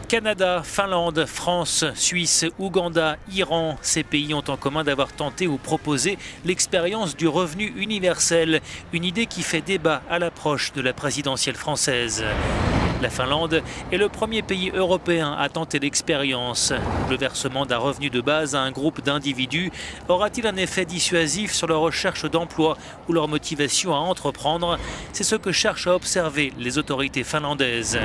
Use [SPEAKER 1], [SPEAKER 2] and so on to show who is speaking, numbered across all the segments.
[SPEAKER 1] Canada, Finlande, France, Suisse, Ouganda, Iran, ces pays ont en commun d'avoir tenté ou proposé l'expérience du revenu universel, une idée qui fait débat à l'approche de la présidentielle française. La Finlande est le premier pays européen à tenter l'expérience. Le versement d'un revenu de base à un groupe d'individus aura-t-il un effet dissuasif sur leur recherche d'emploi ou leur motivation à entreprendre? C'est ce que cherchent à observer les autorités finlandaises.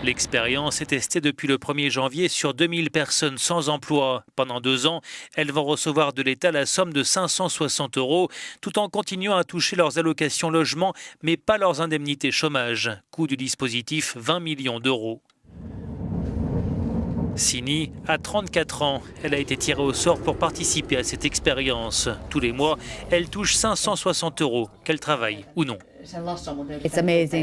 [SPEAKER 1] L'expérience est testée depuis le 1er janvier sur 2000 personnes sans emploi. Pendant 2 ans, elles vont recevoir de l'État la somme de 560 € tout en continuant à toucher leurs allocations logement mais pas leurs indemnités chômage. Coût du dispositif 20 millions d'euros. Sini a 34 ans. Elle a été tirée au sort pour participer à cette expérience. Tous les mois, elle touche 560 €, qu'elle travaille ou non.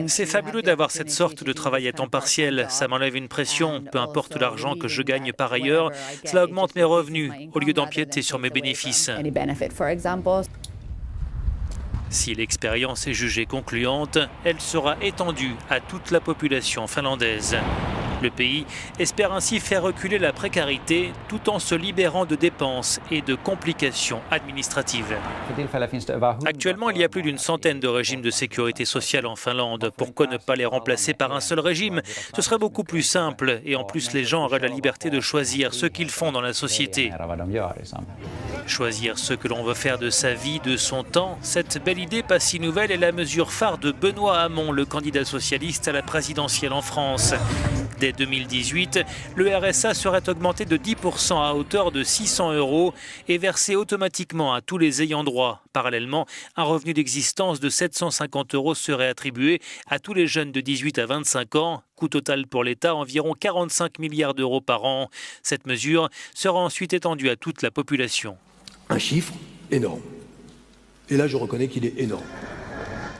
[SPEAKER 1] C'est fabuleux d'avoir cette sorte de travail à temps partiel. Ça m'enlève une pression, peu importe l'argent que je gagne par ailleurs. Cela augmente mes revenus au lieu d'empiéter sur mes bénéfices. Si l'expérience est jugée concluante, elle sera étendue à toute la population finlandaise. Le pays espère ainsi faire reculer la précarité tout en se libérant de dépenses et de complications administratives. Actuellement, il y a plus d'une centaine de régimes de sécurité sociale en Finlande. Pourquoi ne pas les remplacer par un seul régime? Ce serait beaucoup plus simple et en plus les gens auraient la liberté de choisir ce qu'ils font dans la société. Choisir ce que l'on veut faire de sa vie, de son temps, cette belle idée pas si nouvelle est la mesure phare de Benoît Hamon, le candidat socialiste à la présidentielle en France. Dès 2018, le RSA serait augmenté de 10% à hauteur de 600 € et versé automatiquement à tous les ayants droit. Parallèlement, un revenu d'existence de 750 € serait attribué à tous les jeunes de 18 à 25 ans. Coût total pour l'État, environ 45 milliards d'euros par an. Cette mesure sera ensuite étendue à toute la population.
[SPEAKER 2] Un chiffre énorme. Et là, je reconnais qu'il est énorme.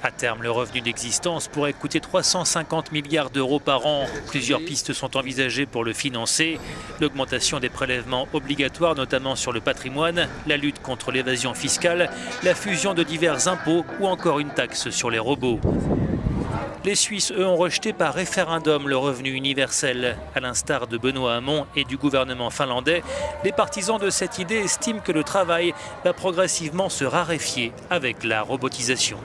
[SPEAKER 1] À terme, le revenu d'existence pourrait coûter 350 milliards d'euros par an. Plusieurs pistes sont envisagées pour le financer. L'augmentation des prélèvements obligatoires, notamment sur le patrimoine, la lutte contre l'évasion fiscale, la fusion de divers impôts ou encore une taxe sur les robots. Les Suisses, eux, ont rejeté par référendum le revenu universel. À l'instar de Benoît Hamon et du gouvernement finlandais, les partisans de cette idée estiment que le travail va progressivement se raréfier avec la robotisation.